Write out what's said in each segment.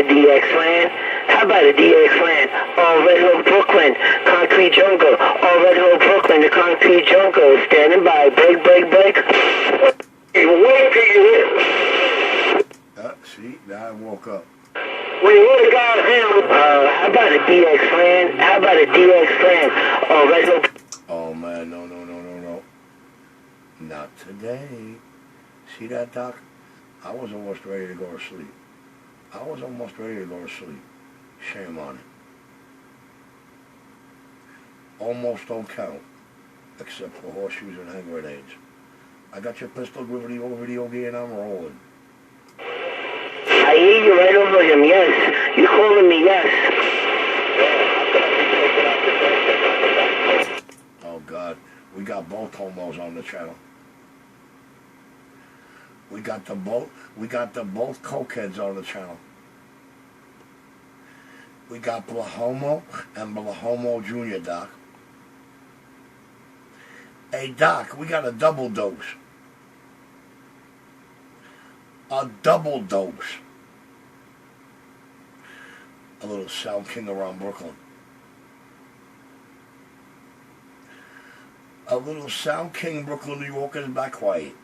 a DX land? How about a DX land? Oh, Red Hook, Brooklyn, Concrete Jungle. Oh, Red Hook, Brooklyn, the Concrete Jungle. Standing by. Break, break, break. Wait till you hear. See, now I woke up. When you hear the guy's hand, how about a DX land? How about a DX land? Oh, Red Hook. Oh, man, no. Not today. See that, Doc? I was almost ready to go to sleep. Shame on it. Almost don't count, except for horseshoes and hand grenades. I got your pistol video gear and I'm rolling. I hear you right over him, yes. You calling me, yes. Oh, God. We got both homos on the channel. We got the both cokeheads on the channel. We got Blahomo and Blahomo Jr., Doc. Hey, Doc, we got a double dose. A double dose. A little Sound King around Brooklyn. A little Sound King Brooklyn, New York is back quiet.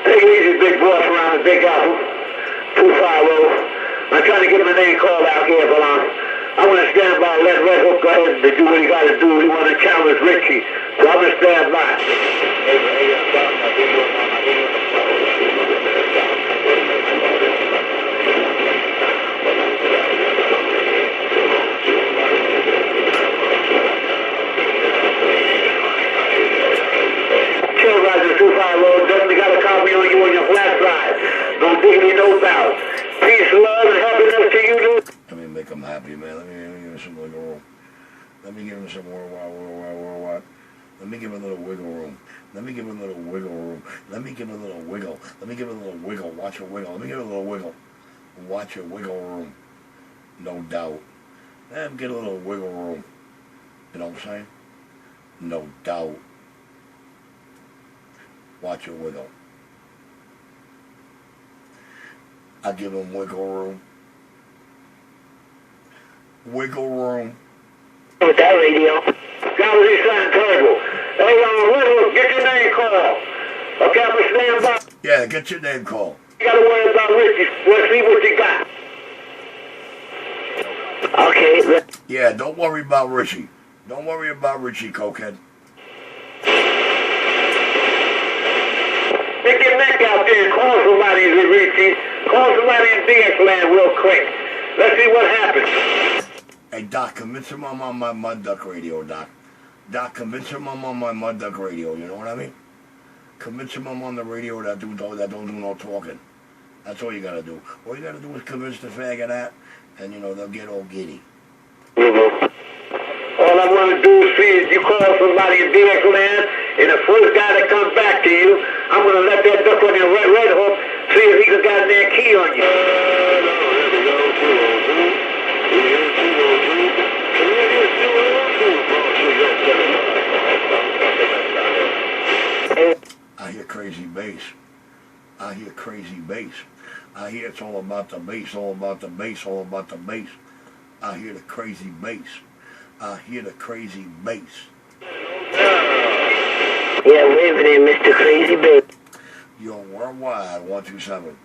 Take it easy, big boss around the Big Apple. 250. I'm trying to get him a name called out here, but I want to stand by and let Red Hook go ahead and do what he got to do. He want to challenge Richie, so I'm going to stand by. Chill Roger 250, definitely got a copy on you on your flash drive. No diggity, no doubt. Peace, love, and happiness to you, dude. Let me make him happy, man. Let me give him some wiggle room. Let me give him some what? Let me give him a little wiggle room. Let me give him a little wiggle room. Let me give him a little wiggle. Let me give him a little wiggle. Watch her wiggle. Let me give him a little wiggle. Watch her wiggle room. No doubt. Let him get a little wiggle room. You know what I'm saying? No doubt. Watch her wiggle. I give him wiggle room. Wiggle room. With that radio. That was his son, Turbo. Hey, Red, get your name called. Okay, I'm going to stand by. Yeah, get your name called. You got to worry about Richie. Let's see what you got. Okay. Yeah, don't worry about Richie. Don't worry about Richie, cokehead. Stick your neck out there and call somebody, Richie. Call somebody in DX land real quick. Let's see what happens. Hey, Doc, convince him I'm on my Mud Duck radio, Doc. Doc, convince him I'm on my Mud Duck radio, you know what I mean? Convince him I'm on the radio that don't do no talking. That's all you gotta do. All you gotta do is convince the fag of that, and, you know, they'll get all giddy. All I want to do is see if you call somebody in DX land, and the first guy that comes back to you, I'm going to let that duck on your red hook, see if he can got that key on you. I hear crazy bass. I hear crazy bass. I hear it's all about the bass, all about the bass, all about the bass. I hear the crazy bass. I hear the crazy bass. Yeah, wave it in, Mr. Crazy Bass. Yo, worldwide 127.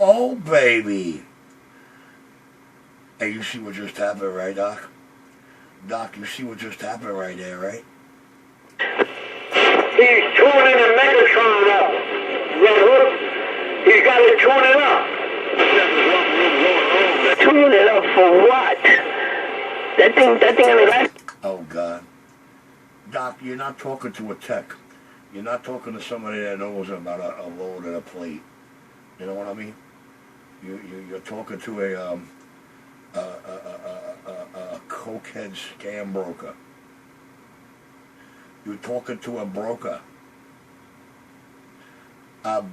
Oh, baby. Hey, you see what just happened, right, Doc? Doc, you see what just happened right there, right? He's tuning the Megatron up. Red Hook. He's got to tune it up. Tune it up for what? That thing on the right. Oh, God. Doc, you're not talking to a tech. You're not talking to somebody that knows about a load and a plate. You know what I mean? You're talking to a cokehead scam broker. You're talking to a broker.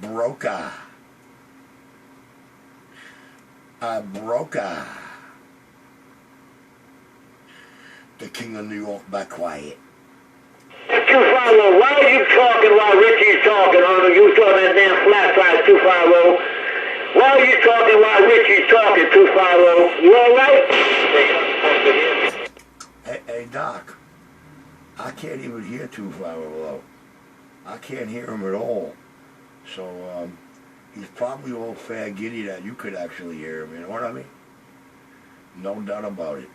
Broca. Broca. The king of New York, back quiet. 250, why are you talking while Richie's talking? On you talking that damn flat side 250. Why are you talking while Richie's talking 250? You alright? Hey, Doc. I can't even hear 250. I can't hear him at all. So, he's probably all fair giddy that you could actually hear him, you know what I mean? No doubt about it.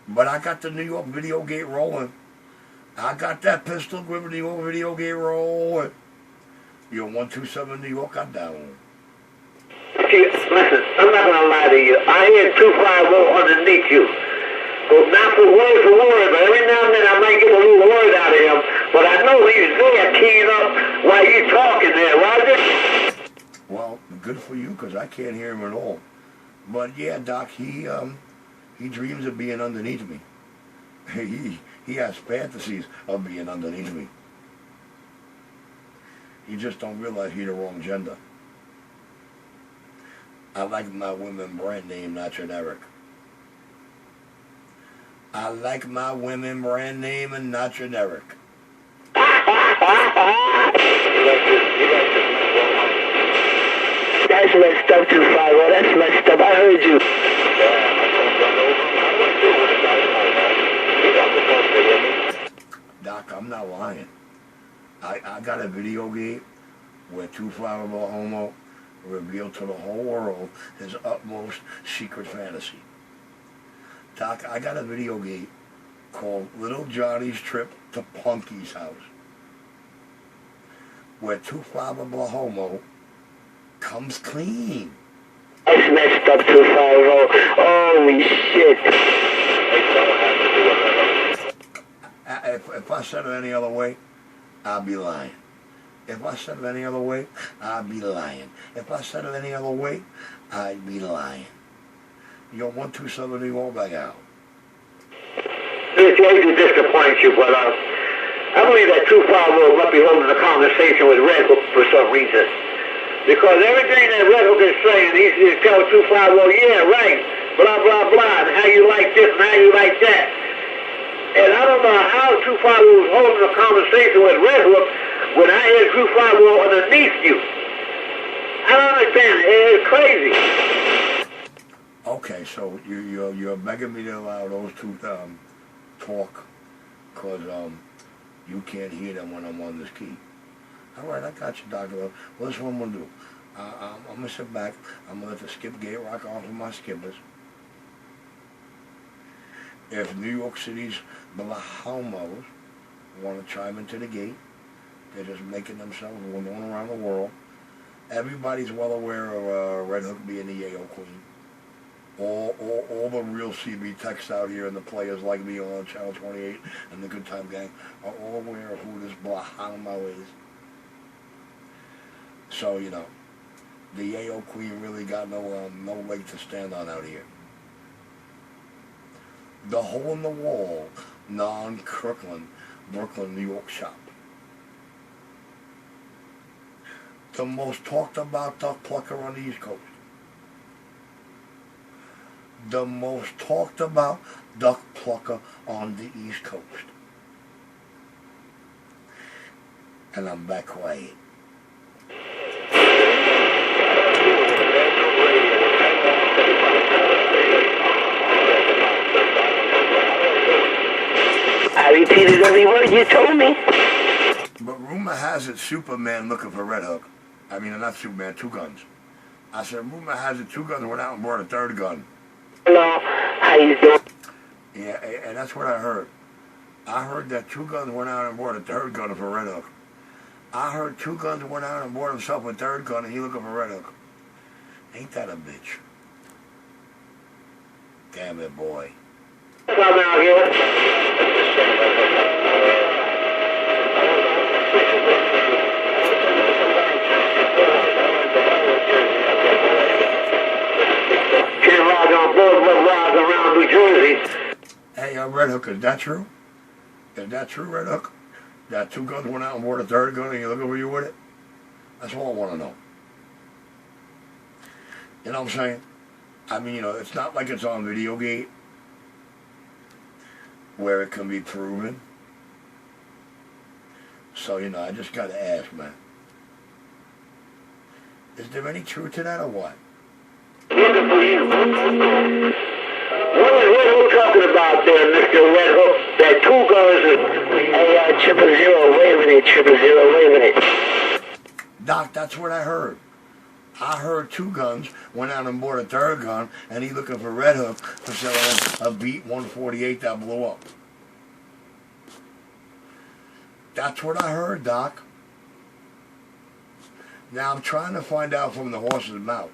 But I got the New York video gate rolling. I got that pistol grip New York video gate rolling. You're 127 New York, I'm down. See, listen, I'm not going to lie to you. I hear 250 underneath you. Well, not for word, but every now and then I might get a little word out of him. But I know he's there keying up while you talking there, Roger. Well, good for you, because I can't hear him at all. But yeah, Doc, he dreams of being underneath me. He has fantasies of being underneath me. He just don't realize he's the wrong gender. I like my women brand name, not generic. I like my women brand name and not generic. That's messed up, 250. That's messed up. I heard you. Doc, I'm not lying. I got a video game where 250 Homo revealed to the whole world his utmost secret fantasy. Doc, I got a video game called Little Johnny's Trip to Punky's House, where 250 Homo comes clean. That's messed up, 250. Holy shit. If I said it any other way, I'd be lying. If I said it any other way, I'd be lying. If I said it any other way, I'd be lying. You're 127 New York back out. It's hate to disappoint you, but I believe that 250 might be holding a conversation with Red Hook for some reason. Because everything that Red Hook is saying, he's telling 250, yeah, right, blah, blah, blah, and how you like this and how you like that. And I don't know how 250 was holding a conversation with Red Hook when I hear 250 underneath you. I don't understand. It's crazy. Okay, so you're begging me to allow those two talk, because you can't hear them when I'm on this key. All right, I got you, Dr. Well, this is what I'm going to do. I'm going to sit back. I'm going to let the skip gate rock off of my skippers. If New York City's Bahomos want to chime into the gate, they're just making themselves known around the world. Everybody's well aware of Red Hook being the Yayo Queen. All the real CB techs out here and the players like me on Channel 28 and the Good Time Gang are all aware of who this Bahamo is. So, you know, the Yayo Queen really got no leg to stand on out here. The Hole in the Wall, non-Kirkland, Brooklyn, New York shop. The most talked about duck plucker on the East Coast. The most talked about duck plucker on the East Coast. And I'm back quiet. I repeated every word you told me. But rumor has it Superman looking for Red Hook. I mean, not Superman, Two Guns. I said, rumor has it Two Guns went out and bought a third gun. Hello, how you doing? Yeah, and that's what I heard. I heard that Two Guns went out and bought a third gun for Red Hook. I heard Two Guns went out and bought himself a third gun and he looking for Red Hook. Ain't that a bitch? Damn it, boy. Come out here. Can't ride on board, but ride around New Jersey. Hey, Red Hook, is that true? Is that true, Red Hook? That 2 guns went out and bought a 3rd gun and you're looking for you with it? That's all I want to know. You know what I'm saying? I mean, it's not like it's on Videogate where it can be proven. So, I just got to ask, man. Is there any truth to that or what? What are we talking about there, Mr. Red Hook? That 2 guns and a 000 waving it, 000 waving it. Doc, that's what I heard. I heard 2 guns, went out and bought a 3rd gun, and he looking for Red Hook for selling a Beat 148 that blew up. That's what I heard, Doc. Now I'm trying to find out from the horse's mouth.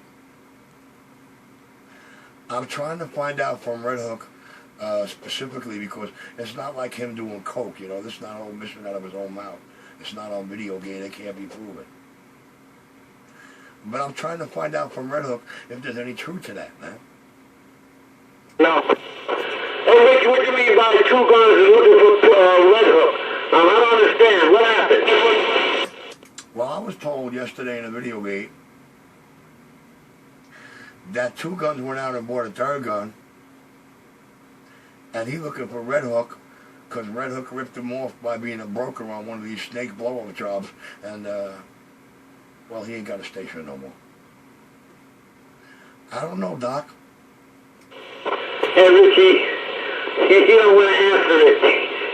I'm trying to find out from Red Hook specifically because it's not like him doing coke, This is not all mission out of his own mouth. It's not on Videogate. It can't be proven. But I'm trying to find out from Red Hook if there's any truth to that, man. No. Hey, what do you mean by 2 guns is looking for Red Hook? I don't understand. What happened? Well, I was told yesterday in the Videogate that 2 guns went out and bought a 3rd gun, and he looking for Red Hook because Red Hook ripped him off by being a broker on one of these snake blow-up jobs, and well, he ain't got a station no more. I don't know, Doc. Hey, Richie, he don't want to answer it.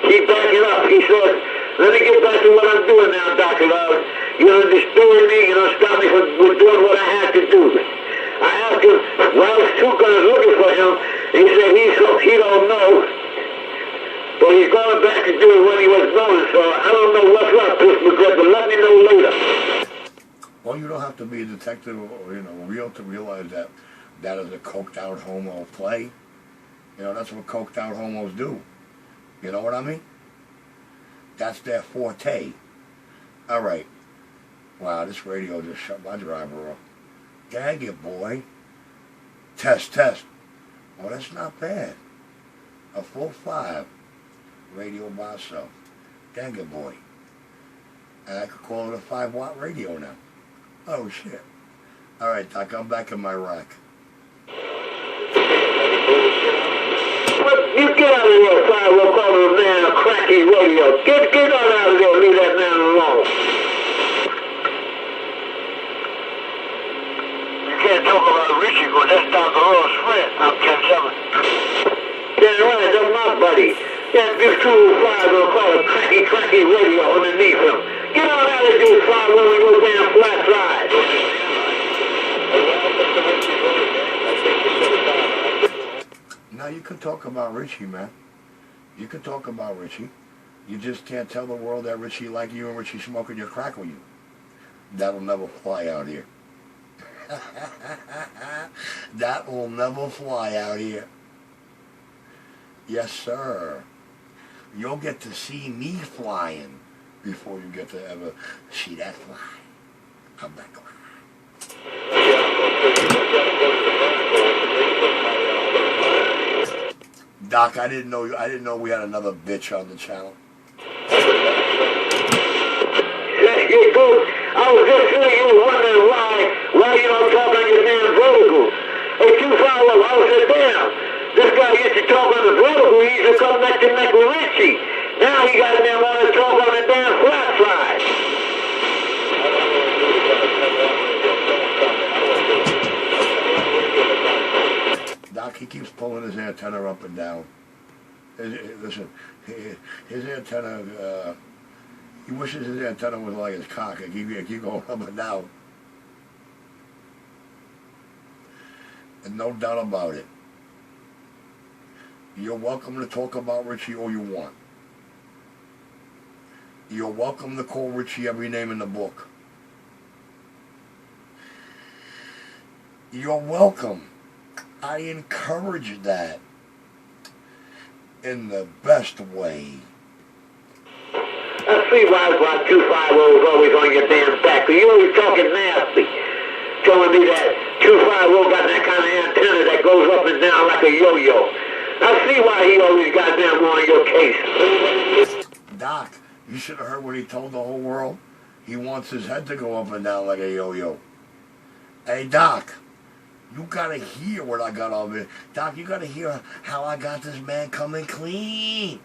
He back it up. He said, let me get back to what I'm doing now, Dr. Love. Destroy me, stop me from doing what I have to do. I asked him, why was 2 guns looking for him? He said he don't know. But he's going back to do what he was doing, so I don't know what's up, Chris McGregor, but let me know later. Well, you don't have to be a detective or, real to realize that is a coked out homo play. That's what coked out homos do. You know what I mean? That's their forte. All right. Wow, this radio just shut my driver off. Dang it, boy. Test. Well, that's not bad. A full 5. Radio by itself. Dang it, boy. And I could call it a 5-watt radio now. Oh, shit. All right, Doc, I'm back in my rack. You get out of here, fire. We'll call the man a cracky radio. Get on out of there. Leave that man alone. You can't talk about Richie because that's Dr. Earl's friend. I'm Ken Summers. Yeah, right. That's my buddy. Yeah, this 205 will call a cracky radio underneath him. Get on out of here, fire, when we go down flat side. Now you can talk about Richie, man. You can talk about Richie. You just can't tell the world that Richie like you and Richie smoking your crack with you. That'll never fly out here. That will never fly out here. Yes, sir. You'll get to see me flying before you get to ever see that fly. Come back alive. Doc, I didn't know we had another bitch on the channel. You do. I was just sitting here wondering why you don't talk on your damn vertical. Hey, 2 follow up. I said, damn, this guy used to talk on the vertical. He used to come back to neck with Richie. Now he got damn want to talk on the damn flat side. Doc, he keeps pulling his antenna up and down. Listen, his antenna, he wishes his antenna was like his cock. It keep going up and down. And no doubt about it. You're welcome to talk about Richie all you want. You're welcome to call Richie every name in the book. You're welcome. I encourage that in the best way. I see why 250 is always on your damn back. You always talking nasty. Telling me that 250 got that kind of antenna that goes up and down like a yo-yo. I see why he always goddamn on your case. Doc, you should have heard what he told the whole world. He wants his head to go up and down like a yo-yo. Hey, Doc, you gotta hear what I got over here. Doc, you gotta hear how I got this man coming clean.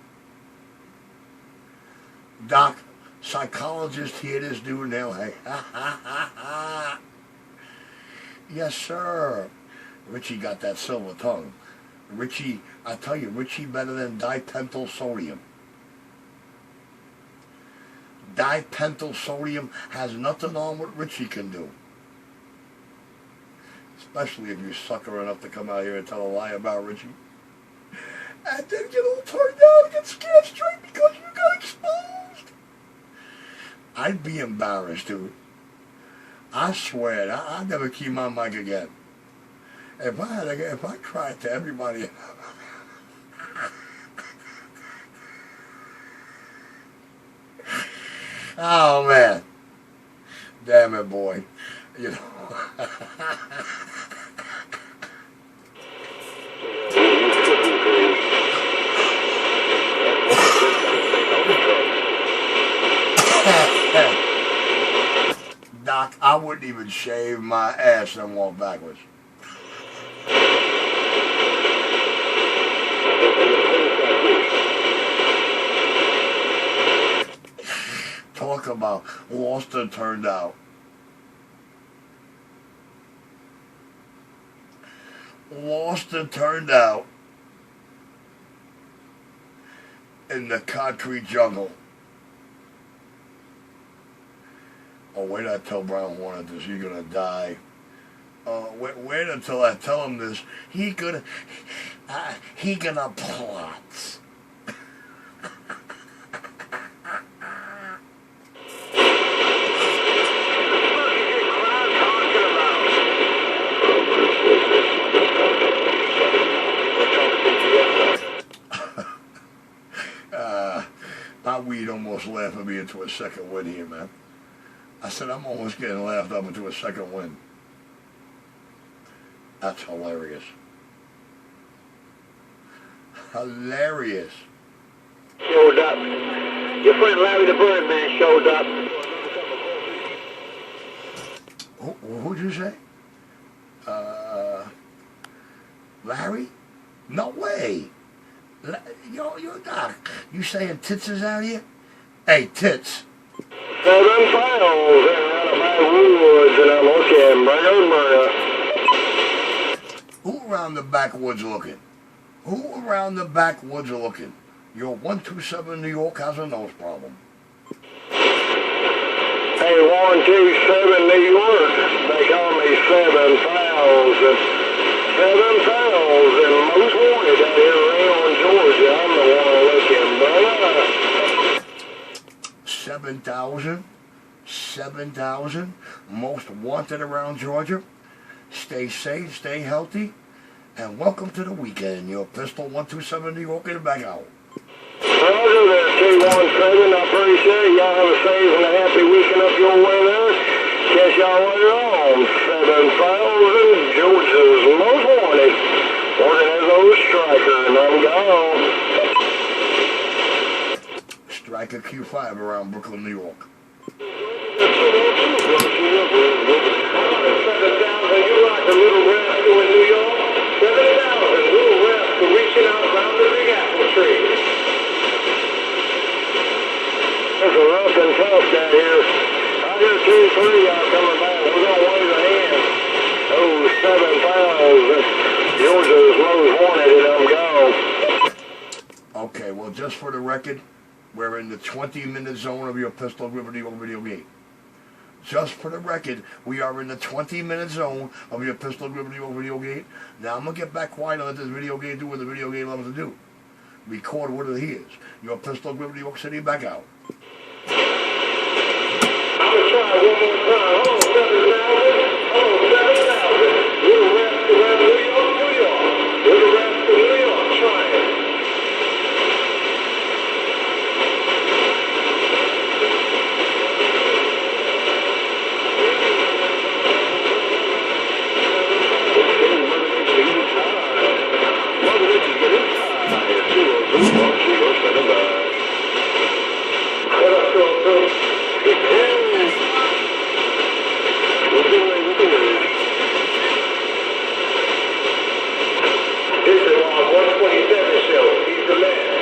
Doc, psychologist, hear this dude now. Hey, ha, ha, ha, ha. Yes, sir. Richie got that silver tongue. Richie, I tell you, Richie better than dipentyl sodium. Dipentyl sodium has nothing on what Richie can do. Especially if you're sucker enough to come out here and tell a lie about Richie. And then get all turned down and get scared straight because you got exposed. I'd be embarrassed, dude. I swear, I'd never keep my mic again. If I cried to everybody, oh man, damn it, boy, you know. Doc, I wouldn't even shave my ass and walk backwards. Talk about lost and turned out. Lost and turned out in the concrete jungle. Oh, wait until I tell Brown Horner this, he's gonna die. Wait until I tell him this. He gonna plot. My weed almost laughed me into a second win here, man. I said, I'm almost getting laughed up into a second win. That's hilarious. Hilarious. Showed up. Your friend Larry the Birdman showed up. Who'd you say? Larry? No way. Yo, Doc, you saying Tits is out here? Hey, Tits. 7 pounds and out of my woods, and I'm looking, murder. Who around the backwoods looking? Who around the backwoods are looking? Your 127 New York has a nose problem. Hey, 127 New York, they call me 7,000. 7,000, most wanted out here around Georgia. I'm the one looking, brother. 7,000 most wanted around Georgia. Stay safe, stay healthy, and welcome to the weekend. Your Pistol 127 New York in the back out. Roger there, 217. I appreciate it. Y'all have a safe and a happy weekend up your way there. Catch y'all later on. 7,000, Georgia's most wanted. Working as old striker, and I'm gone. Striker Q5 around Brooklyn, New York. 7,000, you like a little rascal in New York? 7,000, little rascal reaching out around the big apple tree. It's rough and tough down here. I hear 2-3 y'all coming back. We're going to wave a hand. Oh, 7,000. Georgia's most wanted, and I'm gone. Okay, well, just for the record, we're in the 20-minute zone of your Pistol Grip video game. Just for the record, we are in the 20-minute zone of your Pistol Grip video game. Now, I'm going to get back quiet and let this video game do what the video game loves to do. Record what it is. Your Pistol Grip New York City back out. I'm going to try one more time. Oh, 7,000. Oh, 7,000. Little rest around New York, New York. Little rest in New York, trying. Mother Richard get inside. This is our 127 show. He's the man.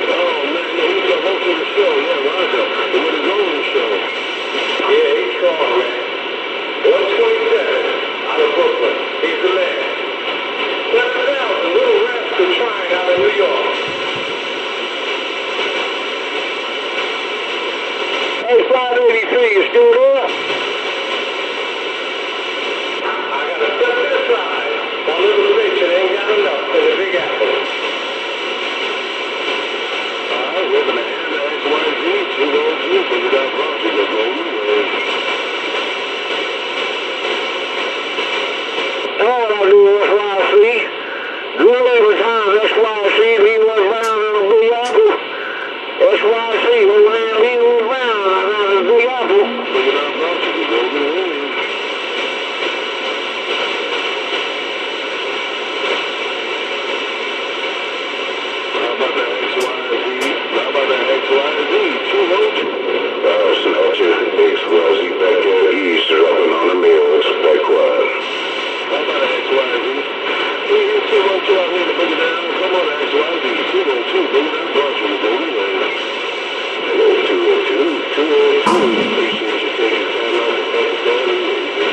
Oh, man, he's the host of the show. Yeah, Roger. With his own show. Yeah, he's strong, man. 127 out of Brooklyn. He's the man. 7,000 little rascal trying out of New York. Hey, 583, you still there? I gotta step to the side. My little Richard ain't got enough for the Big Apple. Alright, we're gonna hand the XYZ to those who figured out Roger was rolling away. All I do is YC. Good every time SYC, he was round in the Big Apple. SYC, when he was round around the Big Apple. Figured out Roger was rolling away. XYZ back at East, dropping on the mills, stay quiet. How about the XYZ? We hear 212 out here to bring it down. Come on, XYZ. 202, bring it down, Roger, we're going away. Hello, 202, 202. Appreciate you taking time out to come down and wait.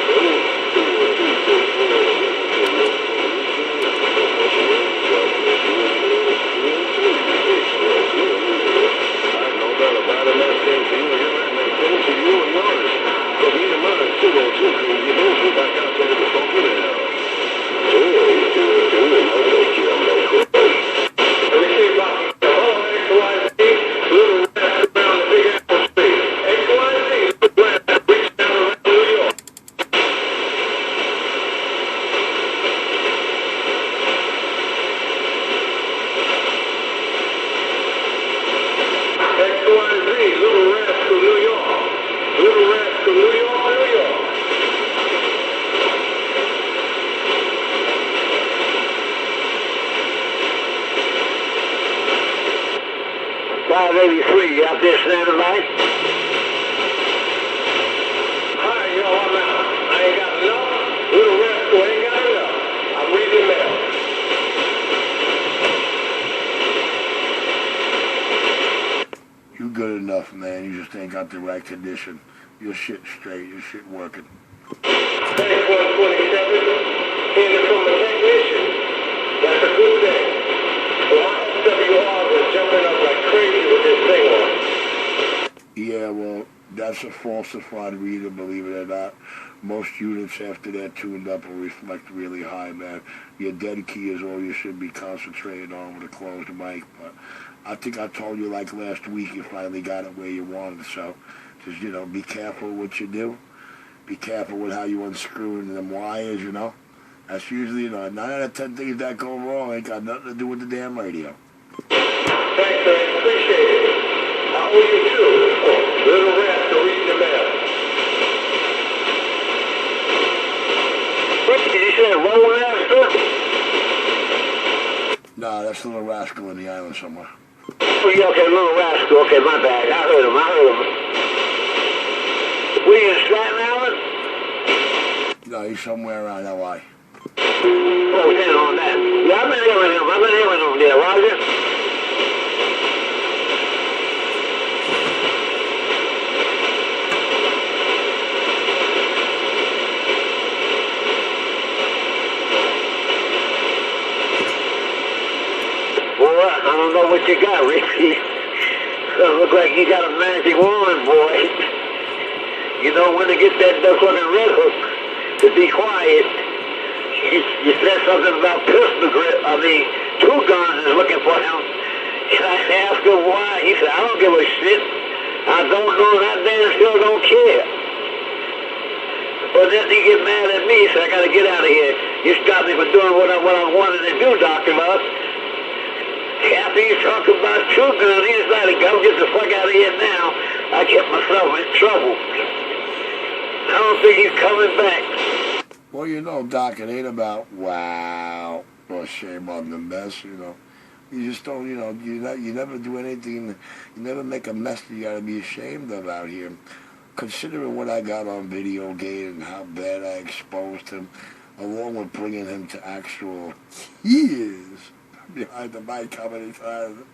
583, you out there standing by? Hi, yo, I'm out. I ain't got enough. Little rascal ain't got enough. I'm reading mail. You good enough, man. You just ain't got the right condition. Your shit straight. Your shit working. Thanks, 127. Hearing from a technician. That's a good thing. Well, my SWR was jumping up like crazy with this thing on. Yeah, well, that's a falsified reader, believe it or not. Most units after they're tuned up will reflect really high, man. Your dead key is all you should be concentrating on with a closed mic. But I think I told you like last week you finally got it where you wanted. So just, you know, be careful what you do. Be careful with how you unscrewing them wires, you know. That's usually, 9 out of 10 things that go wrong ain't got nothing to do with the damn radio. Thanks, man. Appreciate it. I owe you too. Little rascal reading the mail. What did you say? Little rascal? Nah, that's Little Rascal in the island somewhere. Oh, yeah, okay, Little Rascal. Okay, my bad. I heard him. We in Staten Island? No, he's somewhere around L.I. Oh, damn on that. Yeah, I've been hearing him there, Roger. Boy, I don't know what you got, Ricky. Doesn't look like you got a magic wand, boy. You know when to get that duck-looking red hook to be quiet. You said something about pistol grip. I mean, Two Guns is looking for him. And I asked him why. He said, I don't give a shit. I don't know, and I damn sure don't care. But then he get mad at me, so I got to get out of here. You stopped me from doing what I wanted to do, Dr. Love. After you talk about Two Guns, he decided to go get the fuck out of here now. I get myself in trouble. I don't think he's coming back. Well, you know, Doc, it ain't about wow or shame on the mess, you know. You just don't, you never do anything, you never make a mess that you gotta be ashamed of out here. considering what I got on Videogate and how bad I exposed him, along with bringing him to actual tears behind the mic how many times.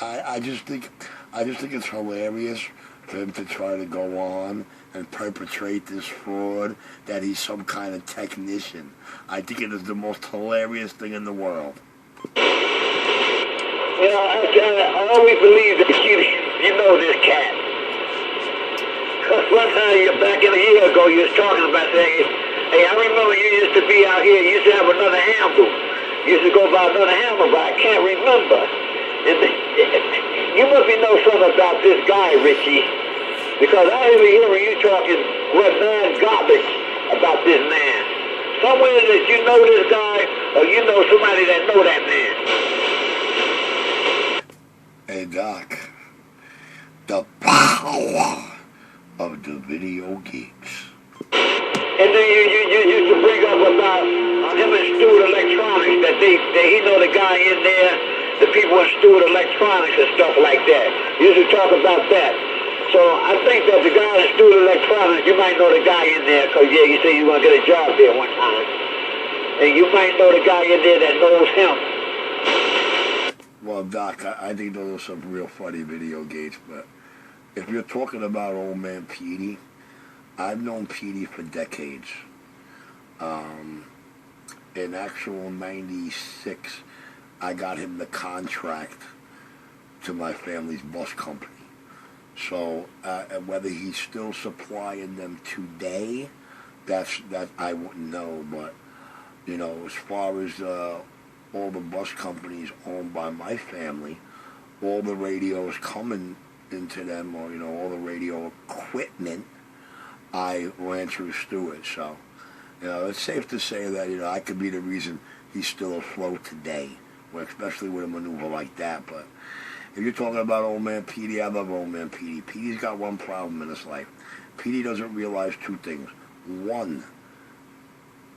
I just think it's hilarious for him to try to go on and perpetrate this fraud that he's some kind of technician. I think it is the most hilarious thing in the world. You know, I always believe that you know this cat. Because one time, back in a year ago, you was talking about saying, hey, I remember you used to be out here, you used to have another handle. You used to go by another handle, but I can't remember. You must know something about this guy, Richie, because I even hear you talking what man garbage about this man. Somewhere that you know this guy, or you know somebody that know that man. Hey, Doc, the power of the video geeks. And then you used to bring up about him and Stewart Electronics, that he know the guy in there, the people in Stewart Electronics and stuff like that. You used to talk about that. So I think that the guy in Stewart Electronics, you might know the guy in there, because, yeah, you said you were going to get a job there one time. And you might know the guy in there that knows him. Well, Doc, I think those are some real funny video gates, but if you're talking about old man Petey, I've known Petey for decades. In actual 96, I got him the contract to my family's bus company. So whether he's still supplying them today, that I wouldn't know. But you know, as far as all the bus companies owned by my family, all the radios coming into them, or you know, all the radio equipment, I ran through Stewart. So you know, it's safe to say that you know I could be the reason he's still afloat today, especially with a maneuver like that. But if you're talking about old man Petey, I love old man Petey. Petey's got one problem in his life. Petey doesn't realize two things. One,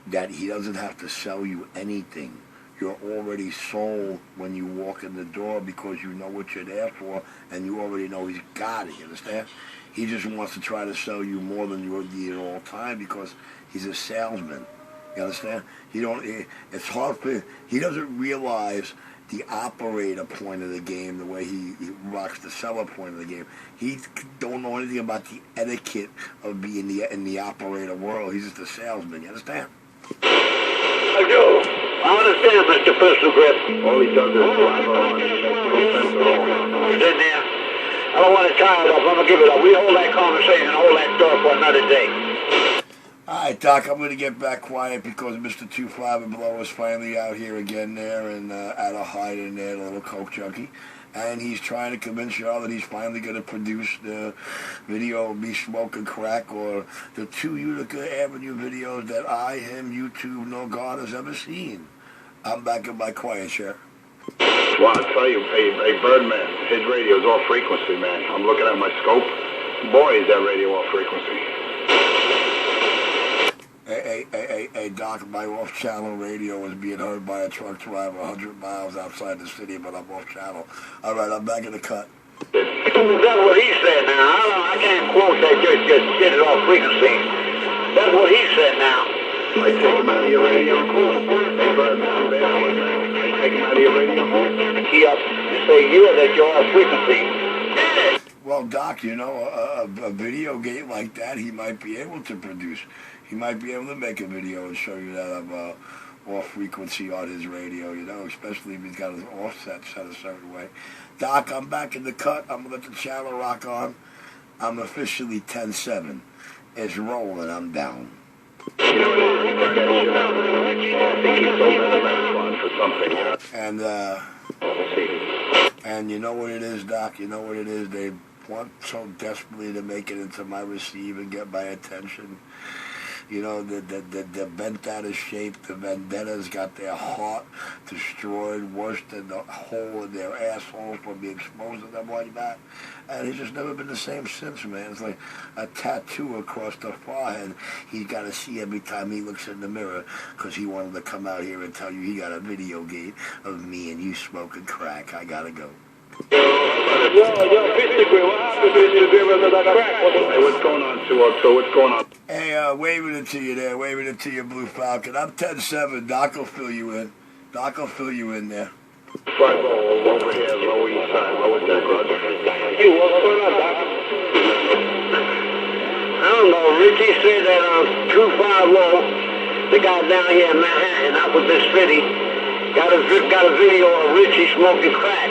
that he doesn't have to sell you anything. You're already sold when you walk in the door because you know what you're there for and you already know he's got it, you understand? He just wants to try to sell you more than you need at all time because he's a salesman, you understand? It's hard for, he doesn't realize the operator point of the game, the way he rocks the seller point of the game. He don't know anything about the etiquette of being in the operator world. He's just a salesman, you understand? I do. I understand, Mr. Pistol Grip. All he does is drive on. It's in there. I don't want to tie it up. I'm going to give it up. We hold that conversation, hold that door for another day. All right, Doc, I'm going to get back quiet because Mr. 25 and Below is finally out here again there and out of hiding there, the little coke junkie. And he's trying to convince y'all that he's finally going to produce the video of me smoking crack or the 2 Utica Avenue videos that I, him, YouTube, no God has ever seen. I'm back in my quiet chair. Well, I'll tell you, hey, Birdman, his radio's off frequency, man. I'm looking at my scope. Boy, is that radio off frequency. Hey, Doc, my off-channel radio is being heard by a truck driver 100 miles outside the city, but I'm off-channel. All right, I'm back in the cut. That's what he said now. I can't quote that just get it off frequency. That's what he said now. I take him out of your radio. Hey, Birdman, I take him out of your radio. He up to say that you're off frequency. Well, Doc, you know, a video game like that, he might be able to produce. He might be able to make a video and show you that I'm off frequency on his radio, you know, especially if he's got his offset set a certain way. Doc, I'm back in the cut. I'm going to let the channel rock on. I'm officially 10-7. It's rolling. I'm down. You know what it is? I think he's over the restaurant for something, you know. And, We'll see. And you know what it is, Doc? You know what it is? They want so desperately to make it into my receive and get my attention. You know, they're bent out of shape. The Vendettas got their heart destroyed, worse than the hole in their asshole from being exposed to them like that. And he's just never been the same since, man. It's like a tattoo across the forehead he's got to see every time he looks in the mirror because he wanted to come out here and tell you he got a video gate of me and you smoking crack. I got to go. Yo, Fish Degree, what happened, Fish Degree, with that crack? Hey, what's going on, 202? What's going on? Hey, waving it to you there, waving it to you, Blue Falcon. I'm 10-7. Doc will fill you in. Doc will fill you in there. Right, over here, Lower East Side. Lower Deck, Roger. You, what's going on, Doc? I don't know. Richie said that on 250, the guy down here in Manhattan, up with this city, got a video of Richie smoking crack.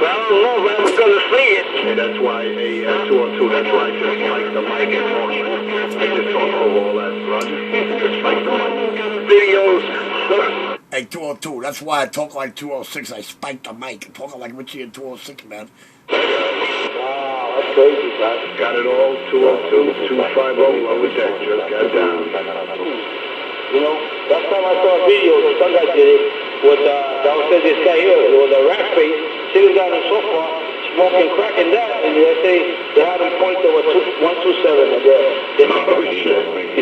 Well, I don't know, but I was going to see it. Hey, that's why, 202, that's why I just spiked the mic and talk. I just talk over all that, Roger. Just spike the mic. Videos. Hey, 202, that's why I talk like 206. I spiked the mic. I'm talking like Richie and 206, man. Wow, that's crazy, Doc. Got it all, 202, 250, Lower Deck, just got down. You know, last time I saw a video, some guy did it, with, that was this guy here, with a rat face, sitting down on the sofa, smoking crack and that, and they say they had him point to 127, and they're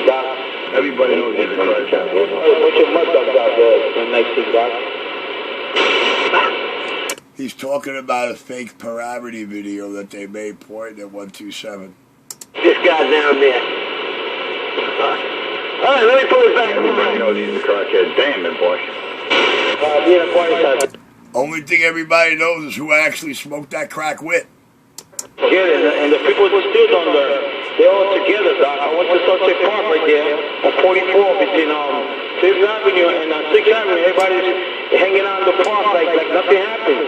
Doc. Everybody knows he's a crackhead. There's a bunch of mud dogs out there, next to Doc. He's talking about a fake polarity video that they made pointing at 127. This guy down there. All right, let me pull it back. Everybody knows he's a crackhead. Damn it, boy. Be in a quiet side. Only thing everybody knows is who I actually smoked that crack with. Yeah, and the people still don't learn. They're all together, Doc. I went to Sunset Park right there on 44 between 5th Avenue and 6th Avenue. Everybody's hanging out in the park like nothing happened.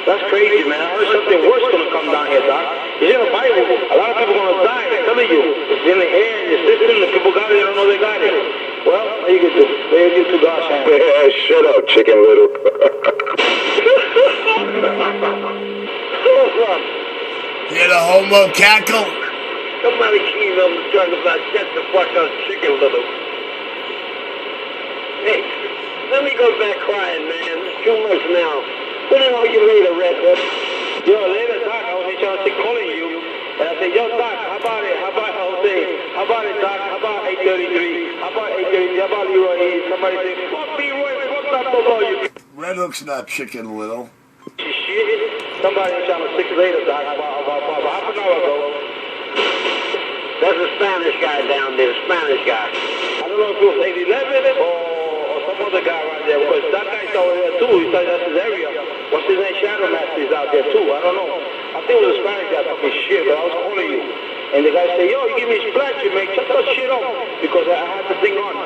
That's crazy, man. I heard something worse going to come down here, Doc. It's in the Bible. A lot of people are going to die. I'm telling you. It's in the air, in the system. The people got it. They don't know they got it. Well, what you can do? They get to God's hand. Yeah, shut up, Chicken Little. Hear the homo cackle? Somebody came up and talking about shut the fuck up, Chicken Little. Hey, let me go back crying, man. It's too much now. Put it on you later, Red Hood. Yo, later, Doc, I was trying to calling you. And I said, yo, Doc, how about it? How about, I was saying, how about it, Doc? How about 833? How about 833? How about Leroy? Somebody said, fuck Leroy, fuck that below you. Red Hook's not Chicken Little. Shit. Somebody was trying to 6 later, Doc, about half an hour ago. That's a Spanish guy down there, Spanish guy. I don't know if it was 811 or some other guy right there, because that guy's over there too. He said that's his area. What's his name? Shadow Master is out there too. I don't know. I think it was a Spanish guy talking shit, but I was calling you. And the guy said, yo, you give me splash, you make shut that shit off. Because I had the thing on. I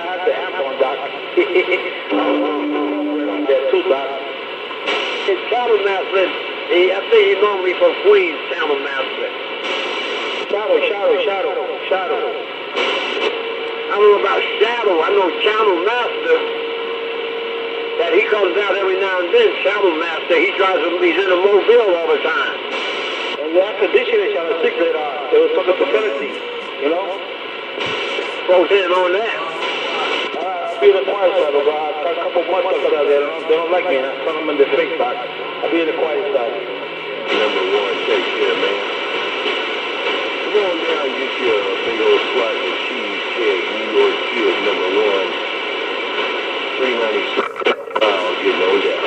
had the amp on, Doc. On there too, Doc. It's Shadow Master. I think he normally from Queens, Shadow Master. Shadow. I don't know about Shadow. I know Shadow Master. That he comes out every now and then. Shadow Master. He's in a Mobile all the time. And the air conditioning Shadow 6 that they were talking to Tennessee, you know? Folks in on that. I'll be in the quiet side, but I got a couple more stuff out there. They don't like me. I tell them in the fake side. I'll be in the quiet side. Number one, take care, man. Come on down, get you a big old slice of cheesecake. New York Field, number one. 396. I'll get no down.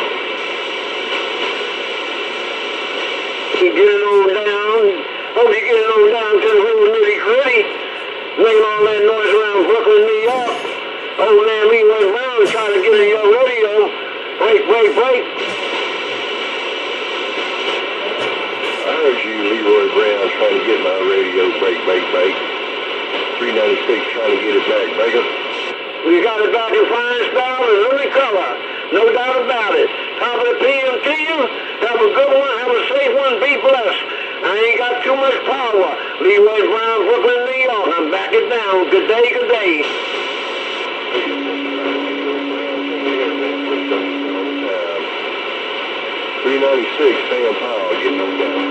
You get it on down. Oh, you get it on down to the real nitty gritty. Making all that noise around Brooklyn, New York. Old man Leroy Brown trying to get in your radio. Break. I heard you, Leroy Brown, trying to get my radio break. 396 trying to get it back. Break it. We got it back in fine style and early color. No doubt about it. Top of the PM to you. Have a good one. Have a safe one. Be blessed. I ain't got too much power. Leroy Brown, Brooklyn, New York. I'm backing down. Good day. 396, Sam Powell getting them down.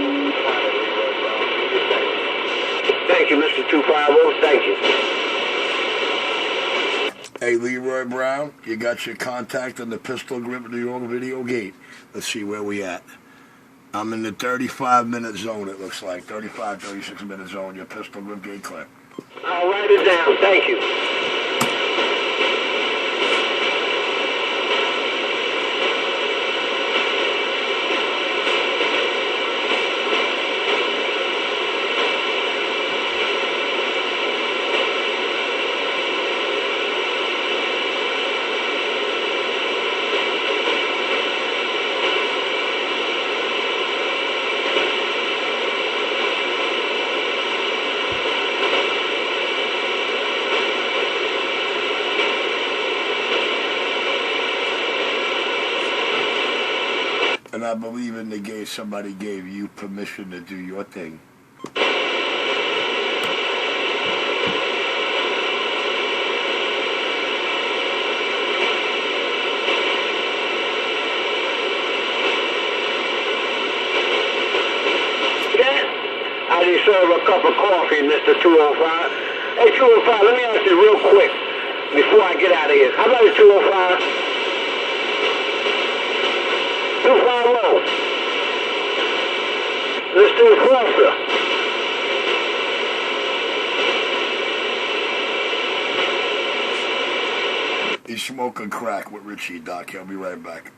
Thank you, Mr. 250. Thank you. Hey, Leroy Brown, you got your contact on the Pistol Grip New York video gate. Let's see where we at. I'm in the 35-minute zone, it looks like. 35, 36-minute zone, your Pistol Grip gate clip. I'll write it down. Thank you. cannot believe in the game somebody gave you permission to do your thing. I deserve a cup of coffee, Mr. 205. Hey, 205, let me ask you real quick before I get out of here. How about it, 205? 250. Let's do it closer. He's smoking crack with Richie, Doc. He'll be right back.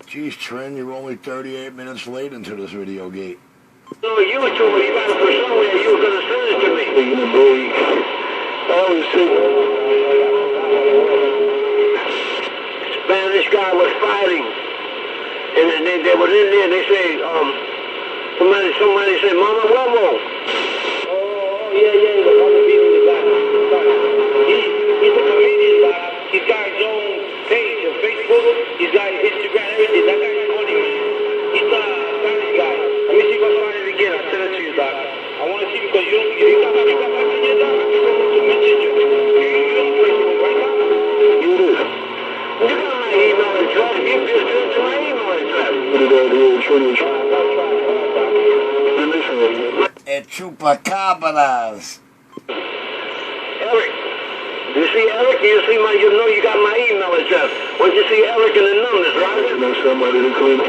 Geez, Trent, you're only 38 minutes late into this video gate. No, you two, you got it for somewhere. You were going to send it to me. Taking a break. I was thinking. Spanish guy was fighting. And then they were in there, they say, somebody said, Mama Huevo. Oh, yeah, the one beating the guy. He's a comedian, guy. He's got his own page on Facebook. He's got Instagram, everything. That guy's funny, man. He's a Spanish guy. Let me see if I find it again. I'll send it to you, Doc. I want to see because you got Messenger, Doc. You Messenger. You don't Facebook, right, Doc? You do. You got my email address. You just sent it to my email address. Put it out here. And chupacabras. Eric. You see Eric? You know you got my email address. Once you see Eric and the numbers, right? You know somebody to clean up.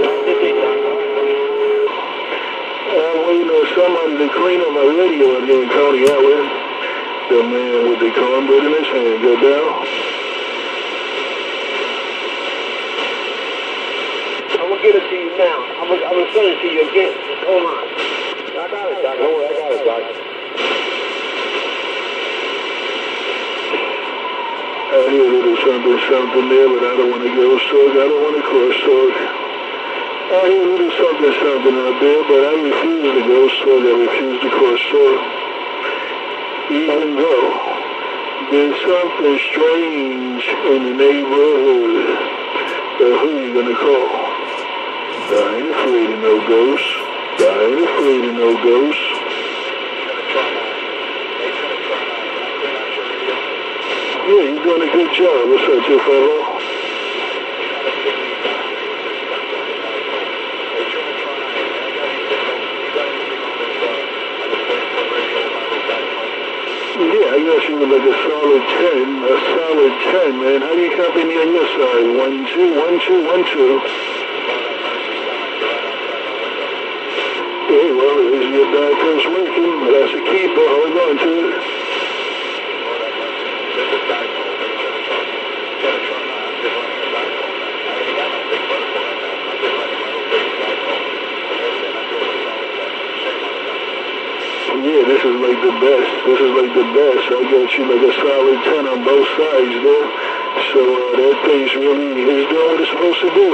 Waiting on somebody to clean up my radio in here in Coney Island. The man with the cornbread in his hand. Go down. I'm going to get it to you now. I'm going to send it to you again. Hold on. I got it, Doc. Don't worry, I got it, Doc. I hear a little something there, but I don't want to go talk. I don't want to cross talk. I hear a little something out there, but I refuse to go talk. I refuse to cross talk. Even though there's something strange in the neighborhood, who are you going to call? I ain't afraid of no ghosts. I ain't afraid of no ghosts. Yeah, you're doing a good job. What's up, your fellow? Yeah, I guess you were like a solid 10, man. How do you copy me on your side? 1, 2, 1, 2, 1, 2. Okay, well, there's your backpack's working. That's a keeper. Hold on to it. Yeah, this is like the best. I got you like a solid 10 on both sides there. So that thing's really is doing what it's supposed to do.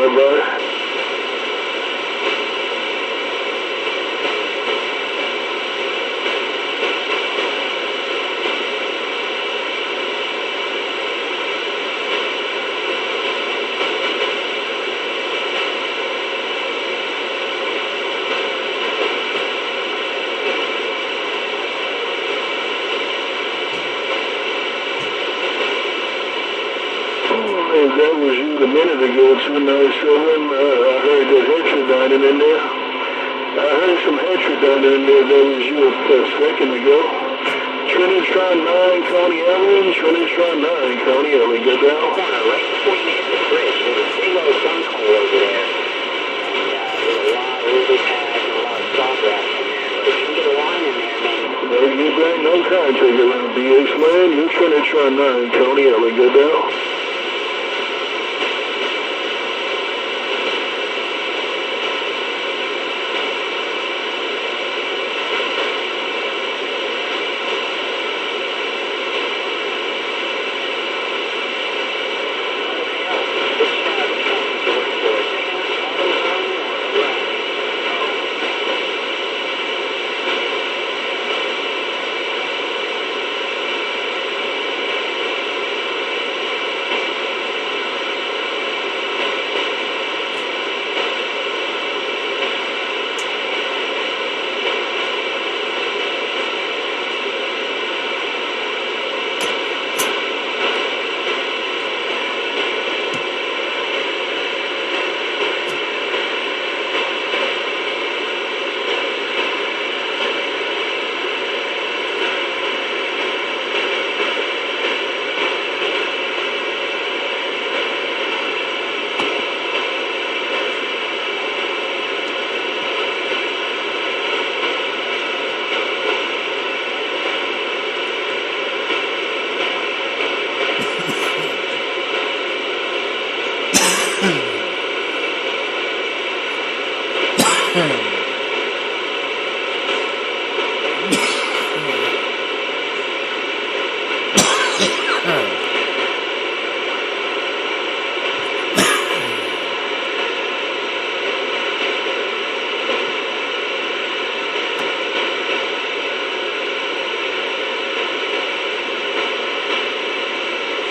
Bye. If that was you a minute ago, 297, I heard that heterodyning in there. I heard some heterodyning in there. That was you a second ago. Trinitron 9, Coney Island. Trinitron 9, Coney Island. Get down. Corner right between it and the bridge. There's a big old gun hole over there. And there's a lot of lily pads and a lot of sawgrass in there. But if you can get a line in there, man. No, you got no contact around BX land. You're Trinitron 9, Coney Island. Get down.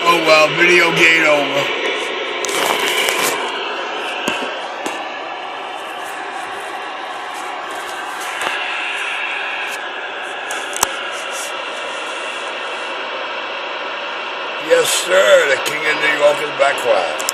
Oh well, video game over. Yes, sir. The King of New York is back quiet.